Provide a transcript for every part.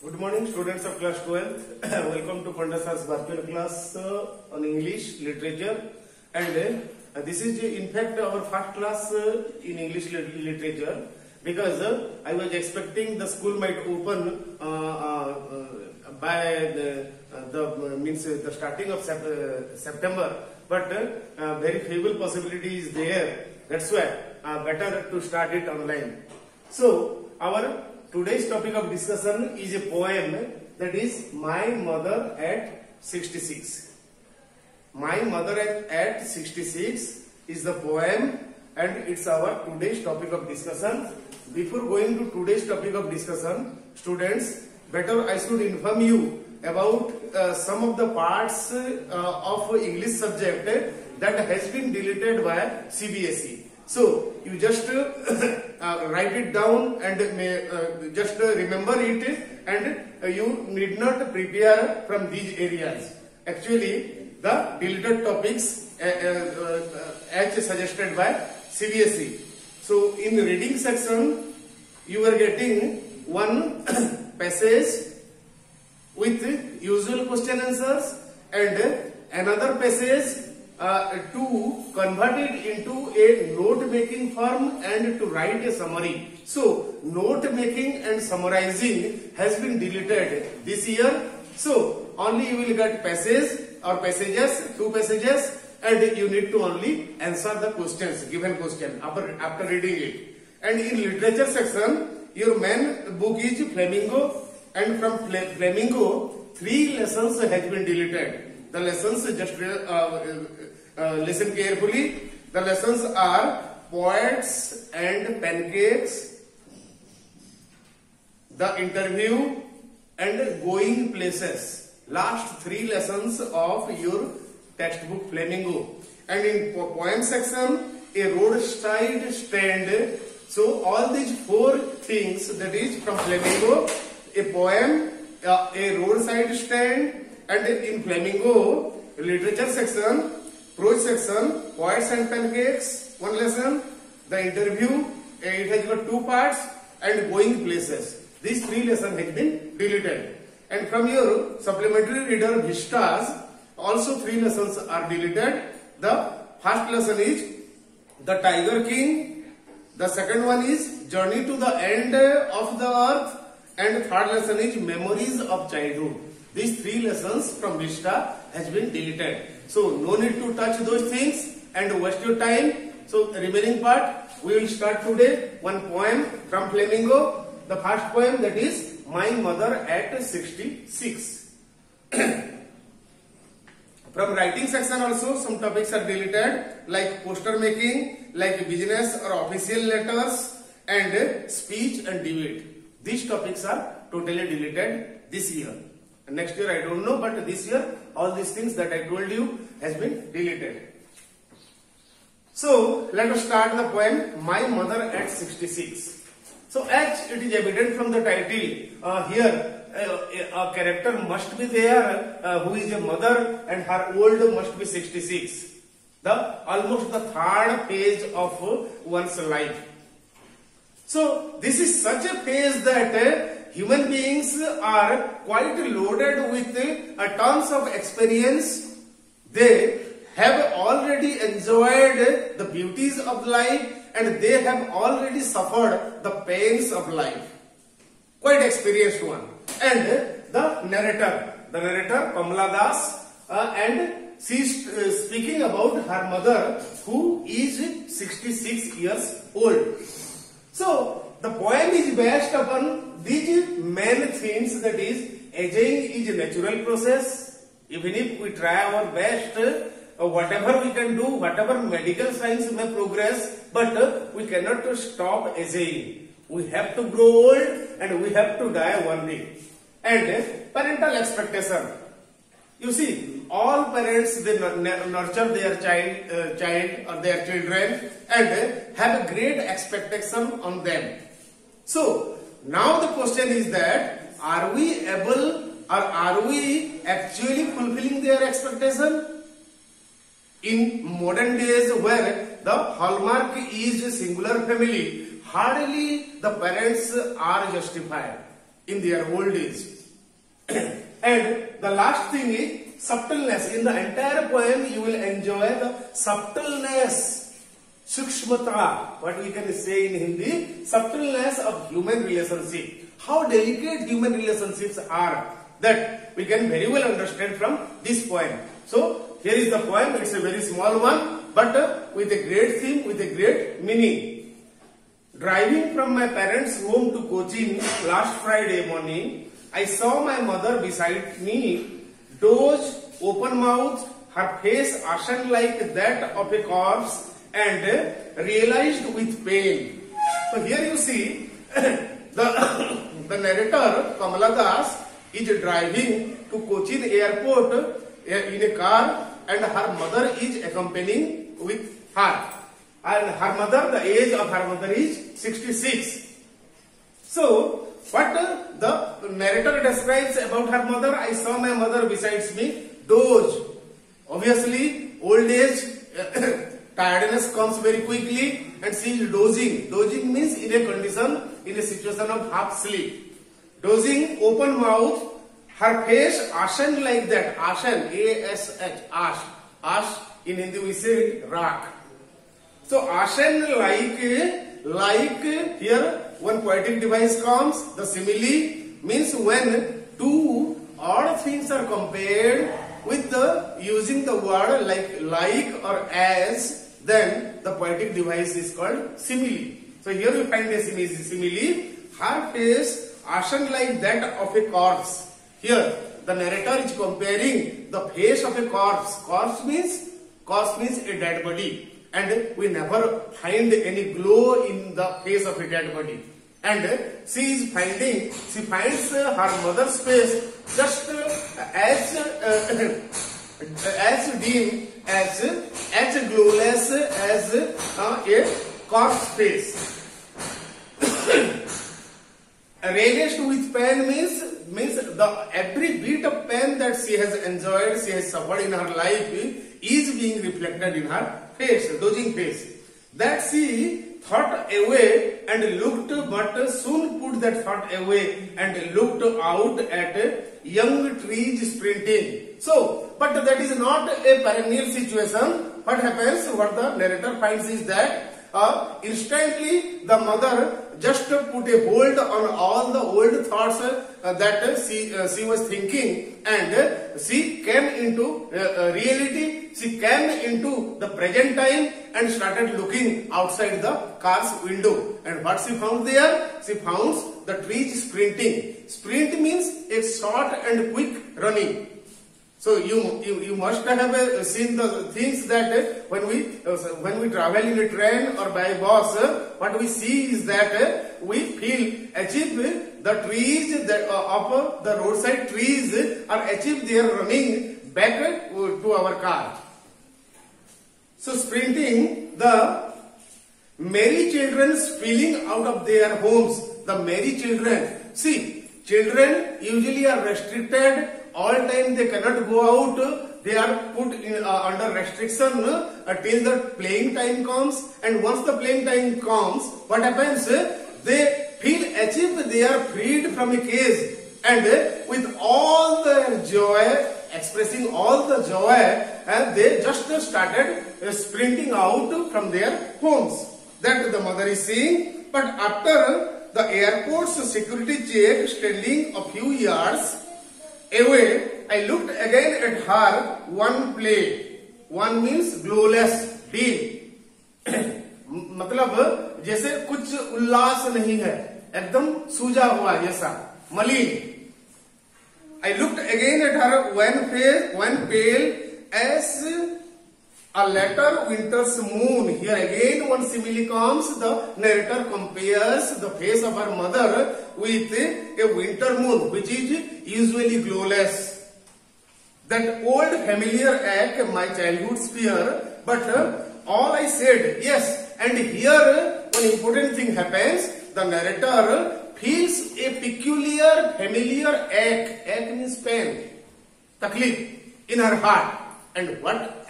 Good morning, students of class 12th. Welcome to Pandya Sir's virtual class on English literature. And this is in fact our first class in English literature, because I was expecting the school might open by the starting of September, but very feeble possibility is there. That's why better to start it online. So our today's topic of discussion is a poem, that is My Mother at 66. My Mother at 66 is the poem, and it's our today's topic of discussion. Before going to today's topic of discussion, students, better I should inform you about some of the parts of English subject that has been deleted by CBSE. So you just write it down and just remember it, and you need not prepare from these areas. Actually, the deleted topics as suggested by CBSE. So in the reading section, you are getting one passage with usual question answers and another passage to convert it into a note making form and to write a summary. So note making and summarizing has been deleted this year. So only you will get passage or passages, two passages, and you need to only answer the questions, given question after reading it. And in literature section, your main book is Flamingo, and from Flamingo 3 lessons has been deleted. The lessons, just listen carefully. The lessons are Poets and Pancakes, The Interview, and Going Places. Last 3 lessons of your textbook Flamingo. And in poem section, a roadside stand. So all these 4 things, that is from Flamingo, a poem, a roadside stand, and in Flamingo, literature section, prose section, Poets and Pancakes, 1 lesson, The Interview, it has got 2 parts, and Going Places. These 3 lessons have been deleted. And from your supplementary reader Vistas, also 3 lessons are deleted. The first lesson is The Tiger King, the second one is Journey to the End of the Earth, and third lesson is Memories of Childhood. These 3 lessons from Vista has been deleted. So no need to touch those things and waste your time. So the remaining part we will start today. One poem from Flamingo. The first poem, that is My Mother at 66. From writing section also some topics are deleted, like poster making, like business or official letters, and speech and debate. These topics are totally deleted this year. Next year I don't know, but this year all these things that I told you has been deleted. So let us start the poem My Mother at 66. So as it is evident from the title, here a character must be there who is a mother, and her old must be 66. Almost the 3rd page of one's life. So this is such a phase that human beings are quite loaded with tons of experience. They have already enjoyed the beauties of life, and they have already suffered the pains of life. Quite experienced one. And the narrator Kamala Das, and she is speaking about her mother, who is 66 years old. So the poem is based upon these main themes, that is aging is a natural process. Even if we try our best, whatever we can do, whatever medical science may progress, but we cannot stop aging. We have to grow old and we have to die one day. And parental expectation. You see, all parents, they nurture their child or their children and have a great expectation on them. So now the question is that, are we able, or are we actually fulfilling their expectation? In modern days, where the hallmark is a singular family, hardly the parents are justified in their old age. And the last thing is subtleness. In the entire poem, you will enjoy the subtleness, sukshmata, what we can say in Hindi, subtleness of human relationship. How delicate human relationships are, that we can very well understand from this poem. So here is the poem. It's a very small one, but with a great theme, with a great meaning. Driving from my parents' home to Cochin last Friday morning, I saw my mother beside me, dozed, open-mouthed, her face ashen like that of a corpse, and realized with pain. So here you see the narrator Kamala Das is driving to Cochin airport in a car, and her mother is accompanying with her. And her mother, the age of her mother is 66. So, what the narrator describes about her mother, I saw my mother besides me, doze. Obviously, old age, tiredness comes very quickly, and she is dozing. Dozing means in a condition, in a situation of half sleep. Dozing, open mouth, her face ashen like that. Ashen, A-S-H, ash. Ash, in Hindi we say rock. So ashen like here one poetic device comes. The simile means when two odd things are compared with the using the word like or as, then the poetic device is called simile. So here we find a simile. Her face ashen like that of a corpse. Here the narrator is comparing the face of a corpse. Corpse means a dead body. And we never find any glow in the face of a dead body. And she finds her mother's face just as dim, as glowless as a corpse face. Ravished with pain means the every bit of pain that she has enjoyed, she has suffered in her life is being reflected in her face, dozing face. That she thought away and looked, but soon put that thought away and looked out at young trees sprinting. So, but that is not a perennial situation. What happens, what the narrator finds is that instantly the mother just put a hold on all the old thoughts that she was thinking, and she came into reality. She came into the present time and started looking outside the car's window. And what she found there? She found the trees sprinting. Sprint means a short and quick running. So you must have seen the things that when we travel in a train or by bus, what we see is that we feel achieve the trees that of the roadside trees are achieve their running back to our car. So sprinting, the merry children spilling out of their homes. The merry children. See, children usually are restricted. All time they cannot go out. They are put in, under restriction till the playing time comes. And once the playing time comes, what happens? They feel as if they are freed from a cage. And with all their joy, expressing all the joy, and they just started sprinting out from their homes. That the mother is seeing. But after the airport's security check standing a few yards away, I looked again at her one play. One means glowless, dim. मतलब जैसे कुछ उल्लास नहीं है, एकदम सूजा हुआ जैसा, मलिन. I looked again at her one pale as a later winter's moon. Here again one simile comes. The narrator compares the face of her mother with a winter moon, which is usually glowless. That old familiar act, my childhood's fear, but all I said, yes. And here one important thing happens. The narrator feels a peculiar familiar ache. Ache means pain, taklif in her heart. And what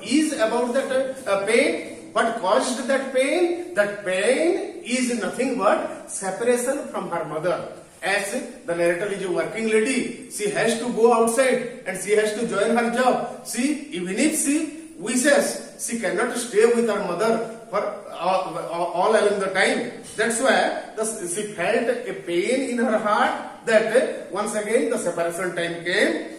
is about that pain? What caused that pain? That pain is nothing but separation from her mother. as the narrator is a working lady, she has to go outside and she has to join her job. See, even if she wishes, she cannot stay with her mother for all along the time. That's why she felt a pain in her heart that once again the separation time came.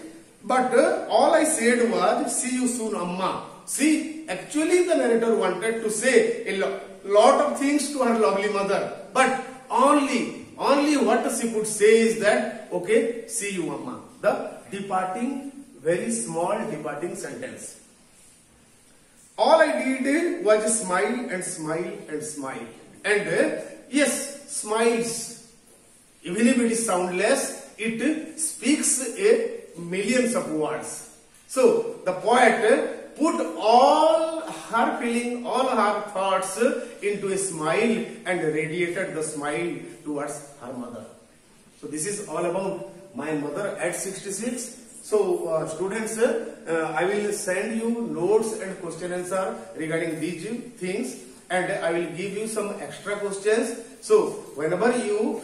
But all I said was, see you soon, Amma. See, actually the narrator wanted to say a lot of things to her lovely mother, but only what she could say is that, okay, see you, Amma. The departing, very small departing sentence. All I did was smile and smile and smile. And yes, smiles, even if it is soundless, it speaks a millions of words. So the poet put all her feeling, all her thoughts into a smile and radiated the smile towards her mother. So this is all about my mother at 66. So students, I will send you notes and question answer regarding these things, and I will give you some extra questions. So whenever you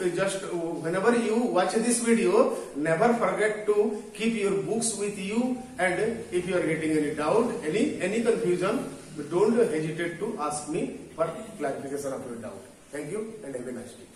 watch this video, never forget to keep your books with you, and if you are getting any doubt, any confusion, don't hesitate to ask me for clarification of your doubt. Thank you and have a nice day.